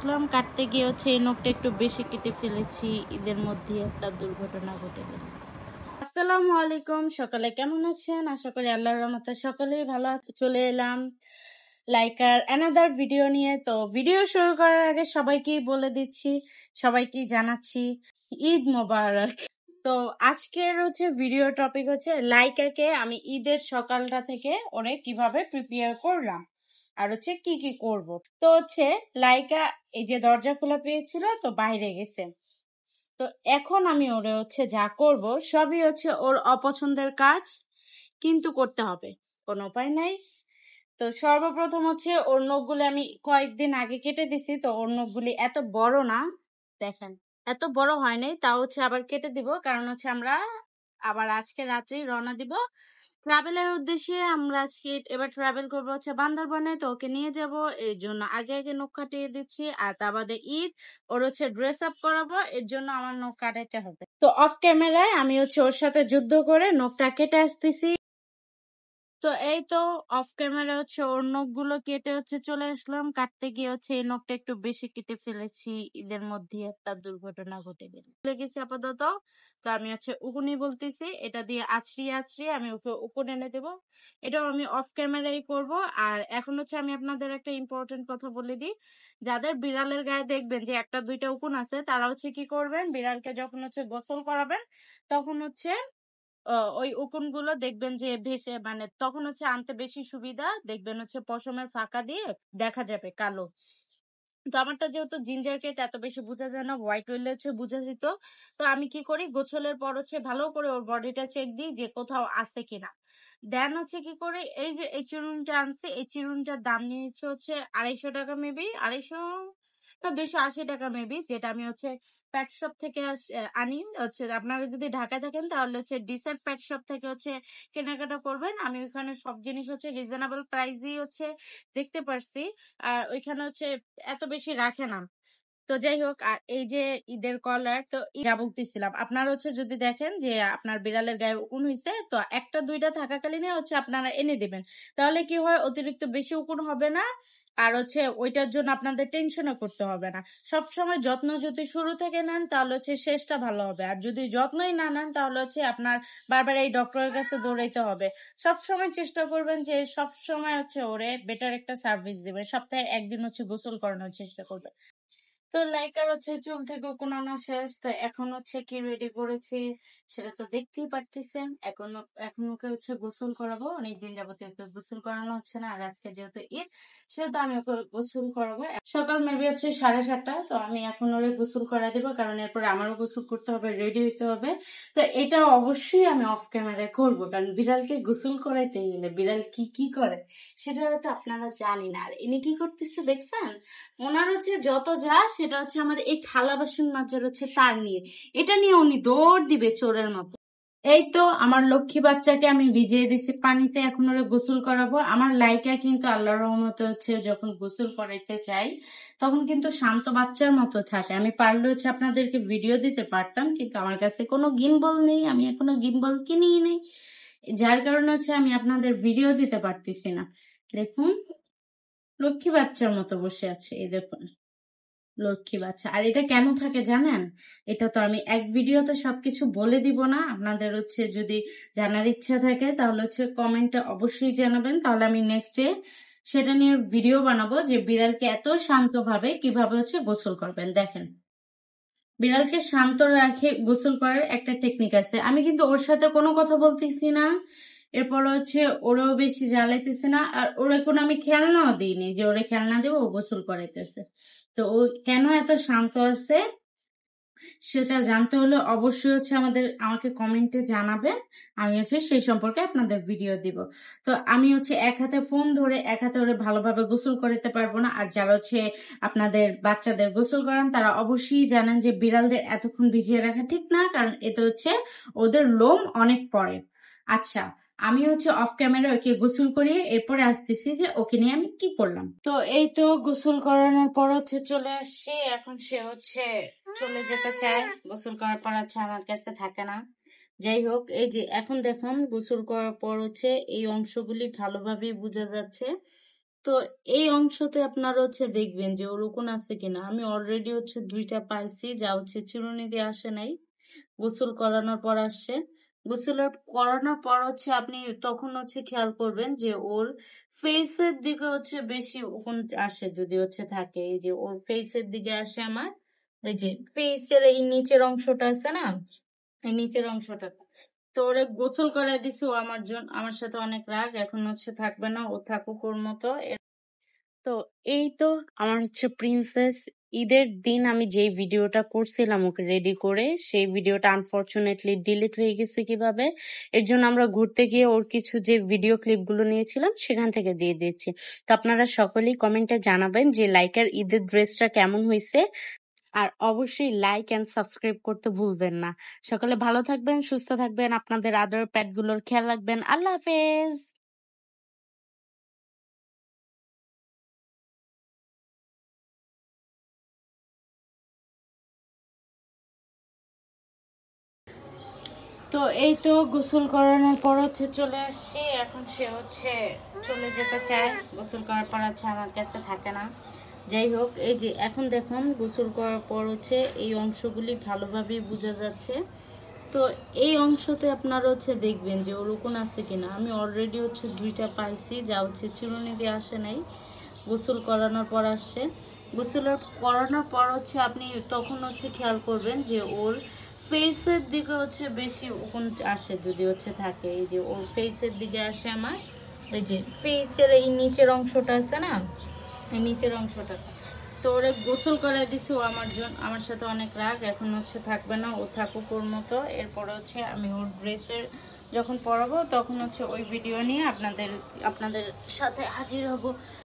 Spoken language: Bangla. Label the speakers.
Speaker 1: আসলাম কাটতে গিয়ে এই নখটা একটু বেশি কেটে ফেলেছি। ঈদের মধ্যে একটা দুর্ঘটনা ঘটে গেল। আসসালামু আলাইকুম, সকালে কেমন আছেন? আশা করি আল্লাহর রহমতে সকলেই ভালো চলে এলাম লাইকার অ্যানাদার ভিডিও নিয়ে। তো ভিডিও শুরু করার আগে সবাইকেই বলে দিচ্ছি, সবাইকেই জানাচ্ছি ঈদ মোবারক। তো আজকের ভিডিও টপিক লাইকাকে আমি ঈদের সকালটা থেকে ওরে কিভাবে প্রিপেয়ার করলাম আর কি কি করব। তো লাইকা এই যে দরজা খোলা পেয়েছিল, তো বাইরে গেছে। তো এখন আমি ওরে যা করব সবই ওর অপছন্দের কাজ, কিন্তু করতে হবে, কোনো উপায় নাই। তো সর্বপ্রথম ওর নখগুলি আমি কয়েকদিন আগে কেটে দিছি। তো ওর নখগুলি এত বড় না, দেখেন এত বড় হয় নাই, তাও আবার কেটে দিব, কারণ আমরা আবার আজকে রাত্রেই রওনা দিব ট্রাভেলের উদ্দেশ্যে। আমরা আজকে এবার ট্রাভেল করবো বান্দরবনে, তো ওকে নিয়ে যাব, এই জন্য আগে আগে নখ কাটিয়ে দিচ্ছি। আর তা বাদে ঈদ, ওর ড্রেস আপ করাবো, এর জন্য আমার নখ কাটাইতে হবে। তো অফ ক্যামেরায় আমি ওর সাথে যুদ্ধ করে নখটা কেটে আসতেছি। তো এই তো অফ ক্যামেরা ওর নখগুলো কেটে চলে আসলাম। কাটতে গিয়ে এই নখটা একটু বেশি কেটে ফেলেছি। ঈদের মধ্যে একটা দুর্ঘটনা ঘটে গেছে আপাতত। তো আমি উকুনি বলতেছি, এটা দিয়ে আছড়িয়ে আছড়িয়ে আমি ওকে উকুন এনে দেবো। এটাও আমি অফ ক্যামেরাই করব। আর এখন আমি আপনাদের একটা ইম্পর্টেন্ট কথা বলে দিই, যাদের বিড়ালের গায়ে দেখবেন যে একটা দুইটা উকুন আছে, তারা কি করবেন, বিড়ালকে যখন গোসল করাবেন তখন ওই উকুন গুলো দেখবেন যে ভেসে, মানে তখন আনতে বেশি সুবিধা, দেখবেন পশমের ফাঁকা দিয়ে দেখা যাবে কালো। তো আমারটা যেহেতু জিঞ্জার কেট, এত বেশি বোঝা যায় না, হোয়াইট হইলে বোঝা যেত। তো আমি কি করি, গোসলের পর ভালো করে ওর বডিটা চেক দিই যে কোথাও আছে কিনা। দেন কি করে, এই যে এই চিরুনটা আনছি, এই চিরুনটার দাম নিয়েছে 250 টাকা, মেবি 250 না 280 টাকা মেবি, যেটা আমি প্যাট শপ থেকে আনি। আপনারা যদি ঢাকায় থাকেন তাহলে ডিসেন্ট প্যাট শপ থেকে কেনাকাটা করবেন। আমি ওইখানে সব জিনিস রিজনেবল প্রাইসই দেখতে পারছি। আর ওইখানে এত বেশি রাখে না। তো যাই হোক, আর এই যে ঈদের কলার, তো যা বলতেছিলাম, আপনার যদি দেখেন যে আপনার বিড়ালের গায়ে উকুন হয়েছে, তো একটা দুইটা থাকাকালীন আপনারা এনে দিবেন। তাহলে কি হয়, অতিরিক্ত বেশি উকুন হবে না। আর ওইটার জন্য আপনাদের টেনশনও করতে হবে না। সব সময় যত্ন যদি শুরু থেকে নেন তাহলে শেষটা ভালো হবে। আর যদি যত্নই না নেন তাহলে আপনার বারবার এই ডক্টরের কাছে দৌড়াইতে হবে। সব সময় চেষ্টা করবেন যে সব সময় ওরে বেটার একটা সার্ভিস দিবেন। সপ্তাহে একদিন গোসল করানোর চেষ্টা করবেন। তো লাইকার চুল থেকে কোন আনা শেষ। তো এখন কি রেডি করেছি সেটা তো দেখতেই পারতেছেন। এখন ওকে গোসল করাবো। অনেকদিন যাবত ওকে গোসল করানো হচ্ছে না, আর আজকে যেহেতু ঈদ সেহেতু আমি ওকে গোসল করাবো। সকাল মেবি 7:30। তো আমি এখন ওরে গোসল করা দিব, কারণ এরপরে আমারও গোসল করতে হবে, রেডি হইতে হবে। তো এটা অবশ্যই আমি অফ ক্যামেরায় করবো, কারণ বিড়ালকে গোসল করাইতে গেলে বিড়াল কি কি করে সেটা তো আপনারা জানি না। আর ইনি কি করতেছে দেখছেন, ওনার যত যা সেটা আমার এই থালা বাসন মাজার তার নিয়ে, এটা নিয়ে উনি দৌড় দিবে চোরের মতো। এই তো আমার লক্ষ্মী বাচ্চাকে আমি ভিজিয়ে দিছি পানিতে, এখন ওরা গোসল করাবো। আমার লাইকা কিন্তু আল্লাহর রহমতে যখন গোসল করাইতে চাই তখন কিন্তু শান্ত বাচ্চার মতো থাকে। আমি পারলে আপনাদেরকে ভিডিও দিতে পারতাম, কিন্তু আমার কাছে কোনো গিম্বল নেই, আমি এখনো গিম্বল কিনিই নেই, যার কারণে আমি আপনাদের ভিডিও দিতে পারতেছি না। দেখুন লক্ষ্মী বাচ্চার মতো বসে আছে, এই দেখুন লক্ষ্মী বাচ্চা। আর এটা কেন থাকে জানেন, এটা তো আমি এক ভিডিওতে সবকিছু বলে দিব না। আপনাদের যদি জানার ইচ্ছা থাকে তাহলে কমেন্টে অবশ্যই জানাবেন, তাহলে আমি নেক্সট ডে সেটা নিয়ে ভিডিও বানাবো যে বিড়ালকে এত শান্তভাবে কিভাবে গোসল করবেন। দেখেন বিড়ালকে শান্ত রাখে গোসল করার একটা টেকনিক আছে। আমি কিন্তু ওর সাথে কোনো কথা বলতেছি না, এরপর ওরাও বেশি জ্বালাইতেছে না, আর ওরা কোনো আমি খেলনাও দিইনি যে ওরে খেলনা দেবো ও গোসল করাইতেছে। তো ও কেন এত শান্ত আছে সেটা জানতে হলে অবশ্যই আমাকে কমেন্টে জানাবেন। আমি সেই সম্পর্কে আপনাদের ভিডিও দিব। তো আমি এক হাতে ফোন ধরে এক হাতে ওরে ভালোভাবে গোসল করাতে পারবো না। আর যারা আপনাদের বাচ্চাদের গোসল করান তারা অবশ্যই জানেন যে বিড়ালদের এতক্ষণ ভিজিয়ে রাখা ঠিক না, কারণ এতে ওদের লোম অনেক পড়ে। আচ্ছা, আমি অফ ক্যামেরা ওকে গোসল করিয়ে এরপরে আসতেছি যে ওকে নিয়ে আমি কি করলাম। তো এই তো গোসল করানোর পর চলে আসছি। এখন সে চলে যেতে চায়, গোসল করার পর আমার কাছে থাকে না। যাই হোক, এই যে এখন দেখুন গোসল করার পর এই অংশগুলি ভালোভাবে বোঝা যাচ্ছে তো এই অংশতে আপনারা দেখবেন যে ওরকম আছে কিনা। আমি অলরেডি 2টা পাইছি, যা চিরুনি দিয়ে আসে নাই, গোসল করানোর পর আসছে। গোসলের করানোর পর আপনি তখন খেয়াল করবেন যে ওর ফেসের দিকে বেশি উকুন আসে, যদি থাকে এই যে ওর ফেসের দিকে আসে আমার, এই যে ফেসের এই নিচের অংশটা আছে না, এই নিচের অংশটা। তো ওরে গোসল করে দিছি, ও আমার সাথে অনেক রাগ, এখন থাকবে না, ও থাকুক ওর মতো। তো এই তো আমার প্রিন্সেস। ঈদের দিন আমি যেই ভিডিওটা করছিলাম ওকে রেডি করে, সেই ভিডিওটা আনফরচুনেটলি ডিলিট হয়ে গেছে কিভাবে, এর জন্য আমরা ঘুরতে গিয়ে ওর কিছু যে ভিডিও ক্লিপ গুলো নিয়েছিলাম সেখান থেকে দিয়ে দিচ্ছি। তো আপনারা সকলেই কমেন্টে জানাবেন যে লাইকার ঈদের ড্রেসটা কেমন হয়েছে, আর অবশ্যই লাইক এন্ড সাবস্ক্রাইব করতে ভুলবেন না। সকলে ভালো থাকবেন, সুস্থ থাকবেন, আপনাদের আদর প্যাট গুলোর খেয়াল রাখবেন। আল্লাহ হাফেজ। তো এই তো গোসল করানোর পর চলে আসছি, এখন সে চলে যেতে চায়। গোসল করার পর আমার কাছে থাকে না। যাই হোক, এই যে এখন দেখুন গোসল করার পর এই অংশগুলি ভালোভাবেই বোঝা যাচ্ছে। তো এই অংশতে আপনারা দেখবেন যে ওরকম আছে কিনা। আমি অলরেডি 2টা পাইছি, যা চিরুনি দিয়ে আসে নাই, গোসল করানোর পর আসছে। গোসলের করানোর পর আপনি তখন খেয়াল করবেন যে ওর ফেসের দিকে বেশি উকুন আসে, যদি থাকে এই যে ওর ফেসের দিকে আসে আমার, এই যে ফেসের এই নিচের অংশটা আছে না, এই নিচের অংশটা। তো ওরে গোসল করে দিছি, ও আমার সাথে অনেক রাগ, এখন থাকবে না, ও থাকুক ওর মতো। এরপরে আমি ওর ড্রেসের যখন পরাবো তখন ওই ভিডিও নিয়ে আপনাদের সাথে হাজির হব।